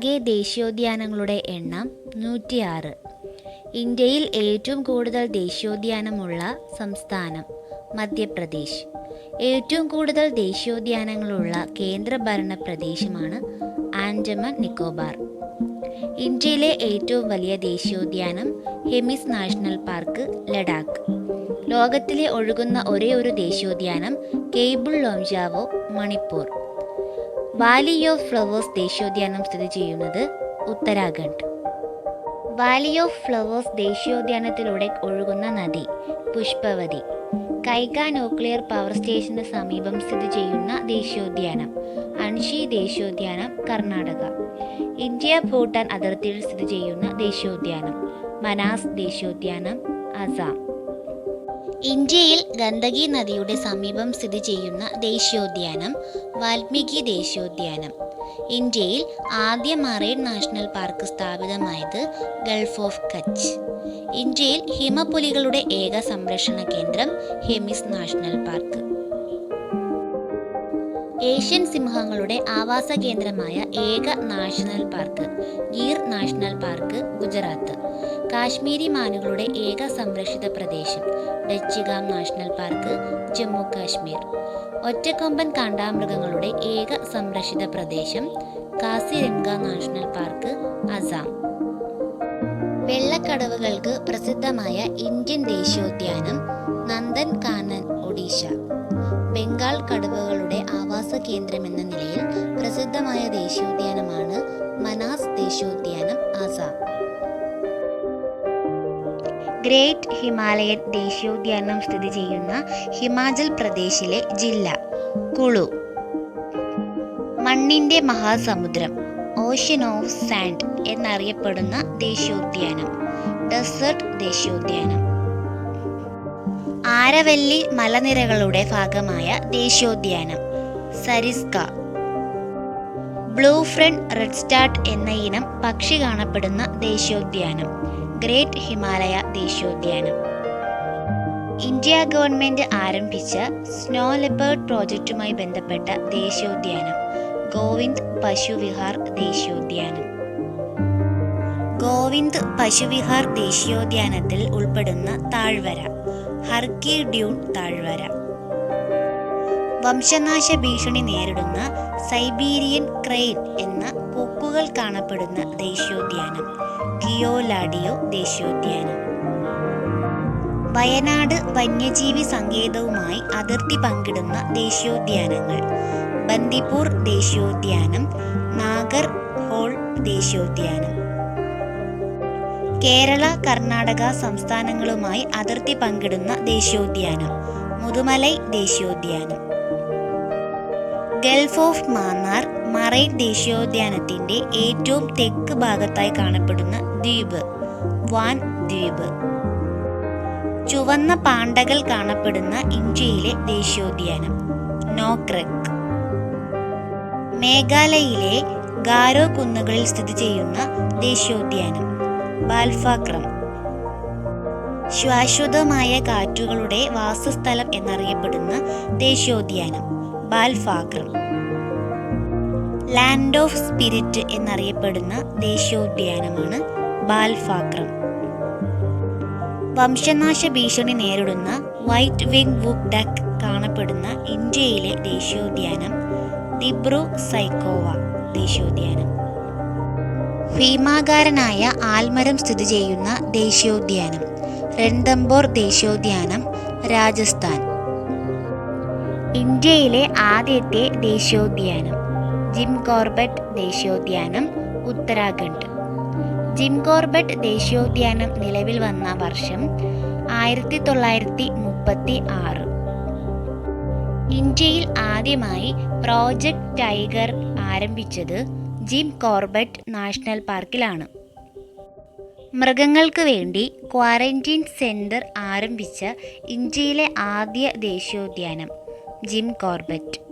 ആകെ ദേശീയോദ്യാനങ്ങളുടെ എണ്ണം 106. ഇന്ത്യയിൽ ഏറ്റവും കൂടുതൽ ദേശീയോദ്യാനമുള്ള സംസ്ഥാനം മധ്യപ്രദേശ്. ഏറ്റവും കൂടുതൽ ദേശീയോദ്യാനങ്ങളുള്ള കേന്ദ്രഭരണ പ്രദേശമാണ് ആൻഡമാൻ നിക്കോബാർ. ഇന്ത്യയിലെ ഏറ്റവും വലിയ ദേശീയോദ്യാനം ഹെമിസ് നാഷണൽ പാർക്ക്, ലഡാക്ക്. ലോകത്തിലെ ഒഴുകുന്ന ഒരേയൊരു ദേശീയോദ്യാനം കെയ്ബിൾ ലോംജാവോ, മണിപ്പൂർ. വാലി ഓഫ് ഫ്ലവേഴ്സ് ദേശീയോദ്യാനം സ്ഥിതി ചെയ്യുന്നത് ഉത്തരാഖണ്ഡ്. വാലി ഓഫ് ഫ്ലവേഴ്സ് ദേശീയോദ്യാനത്തിലൂടെ ഒഴുകുന്ന നദി പുഷ്പവതി. കൈഗ ന്യൂക്ലിയർ പവർ സ്റ്റേഷന് സമീപം സ്ഥിതി ചെയ്യുന്ന ദേശീയോദ്യാനം അൻഷി ദേശീയോദ്യാനം, കർണാടക. ഇന്ത്യ ഭൂട്ടാൻ അതിർത്തിയിൽ സ്ഥിതി ചെയ്യുന്ന ദേശീയോദ്യാനം മനാസ് ദേശീയോദ്യാനം, അസാം. ഇന്ത്യയിൽ ഗണ്ഡകി നദിയുടെ സമീപം സ്ഥിതി ചെയ്യുന്ന ദേശീയോദ്യാനം വാൽമീകി ദേശീയോദ്യാനം. ഇന്ത്യയിൽ ആദ്യ മറൈൻ നാഷണൽ പാർക്ക് സ്ഥാപിതമായത് ഗൾഫ് ഓഫ് കച്ച്. ഇന്ത്യയിൽ ഹിമപ്പുലികളുടെ ഏക സംരക്ഷണ കേന്ദ്രം ഹെമിസ് നാഷണൽ പാർക്ക്. ഏഷ്യൻ സിംഹങ്ങളുടെ ആവാസ കേന്ദ്രമായ ഏക national park Gir national park, Gujarat. Kashmiri മാനുകളുടെ ഏക സംരക്ഷിത പ്രദേശം ഡച്ചിഗാം നാഷണൽ പാർക്ക്, ജമ്മു കാശ്മീർ. ഒറ്റക്കൊമ്പൻ കാണ്ടാമൃഗങ്ങളുടെ ഏക സംരക്ഷിത പ്രദേശം കാസിരംഗ നാഷണൽ പാർക്ക്, അസാം. വെള്ളക്കടവുകൾക്ക് പ്രസിദ്ധമായ ഇന്ത്യൻ ദേശീയോദ്യാനം നന്ദൻ കാനൻ, ഒഡീഷ. ബംഗാൾ കടുവകളുടെ ആവാസ കേന്ദ്രമെന്ന നിലയിൽ പ്രസിദ്ധമായ ദേശീയോദ്യാനമാണ് മനാസ് ദേശീയോദ്യാനം, ആസാം. ഗ്രേറ്റ് ഹിമാലയൻ ദേശീയോദ്യാനം സ്ഥിതി ചെയ്യുന്ന ഹിമാചൽ പ്രദേശിലെ ജില്ല കുളു. മണ്ണിന്റെ മഹാസമുദ്രം ഓഷ്യൻ ഓഫ് സാൻഡ് എന്നറിയപ്പെടുന്ന ദേശീയോദ്യാനം ഡെസേർട്ട് ദേശീയോദ്യാനം. ആരവല്ലി മലനിരകളുടെ ഭാഗമായ ദേശീയോദ്യാനം സരിസ്ക. ബ്ലൂ ഫ്രണ്ട് റെഡ്സ്റ്റാർട്ട് എന്ന ഇനം പക്ഷി കാണപ്പെടുന്ന ദേശീയോദ്യാനം ഗ്രേറ്റ് ഹിമാലയ ദേശീയോദ്യാനം. ഇന്ത്യ ഗവൺമെന്റ് ആരംഭിച്ച സ്നോ ലെപ്പേർഡ് പ്രോജക്റ്റുമായി ബന്ധപ്പെട്ട ദേശീയോദ്യാനം ഗോവിന്ദ് പശുവിഹാർ ദേശീയോദ്യാനം. ഗോവിന്ദ് പശുവിഹാർ ദേശീയോദ്യാനത്തിൽ ഉൾപ്പെടുന്ന താഴ്വര ഹർക്കി ഡ്യൂൺ താഴ്വര. വംശനാശ ഭീഷണി നേരിടുന്ന സൈബീരിയൻ ക്രെയിൻ എന്ന കൊക്കുകൾ കാണപ്പെടുന്ന ദേശീയോദ്യാനം കിയോലാഡിയോ ദേശീയോദ്യാനം. വയനാട് വന്യജീവി സങ്കേതവുമായി അതിർത്തി പങ്കിടുന്ന ദേശീയോദ്യാനങ്ങൾ ബന്ദിപ്പൂർ ദേശീയോദ്യാനം, നാഗർ ഹോൾ ദേശീയോദ്യാനം. കേരള, കർണാടക സംസ്ഥാനങ്ങളുമായി അതിർത്തി പങ്കിടുന്ന ദേശീയോദ്യാനം മുതുമലൈ ദേശീയോദ്യാനം. ഗൾഫ് ഓഫ് മാന്നാർ മറൈൻ ദേശീയോദ്യാനത്തിന്റെ ഏറ്റവും തെക്ക് ഭാഗത്തായി കാണപ്പെടുന്ന ദ്വീപ് വാൻ ദ്വീപ്. ചുവന്ന പാണ്ടകൾ കാണപ്പെടുന്ന ഇന്ത്യയിലെ ദേശീയോദ്യാനം നോക്രക്. മേഘാലയയിലെ ഗാരോ കുന്നുകളിൽ സ്ഥിതി ചെയ്യുന്ന ദേശീയോദ്യാനം ബാൽഫാക്രം. ശാശ്വതമായ കാറ്റുകളുടെ വാസസ്ഥലം എന്നറിയപ്പെടുന്ന ദേശീയോദ്യാനം ബാൽഫാക്രം. ലാൻഡ് ഓഫ് സ്പിരിറ്റ് എന്നറിയപ്പെടുന്ന ദേശീയോദ്യാനമാണ് ബാൽഫാക്രം. വംശനാശ ഭീഷണി നേരിടുന്ന വൈറ്റ് വിങ് വുഡ് ഡക്ക് കാണപ്പെടുന്ന ഇന്ത്യയിലെ ദേശീയോദ്യാനം ദിബ്രു സൈഖോവ ദേശീയോദ്യാനം. ഭീമാകാരനായ ആൽമരം സ്ഥിതി ചെയ്യുന്ന ദേശീയോദ്യാനം രൺതംബോർ ദേശീയോദ്യാനം, രാജസ്ഥാൻ. ഇന്ത്യയിലെ ആദ്യത്തെ ദേശീയോദ്യാനം ജിം കോർബറ്റ് ദേശീയോദ്യാനം, ഉത്തരാഖണ്ഡ്. ജിം കോർബറ്റ് ദേശീയോദ്യാനം നിലവിൽ വന്ന വർഷം 1936. ഇന്ത്യയിൽ ആദ്യമായി പ്രോജക്റ്റ് ടൈഗർ ആരംഭിച്ചത് ജിം കോർബറ്റ് നാഷണൽ പാർക്കിലാണ്. മൃഗങ്ങൾക്ക് വേണ്ടി ക്വാറന്റൈൻ സെന്റർ ആരംഭിച്ച ഇന്ത്യയിലെ ആദ്യ ദേശീയോദ്യാനം ജിം കോർബറ്റ്.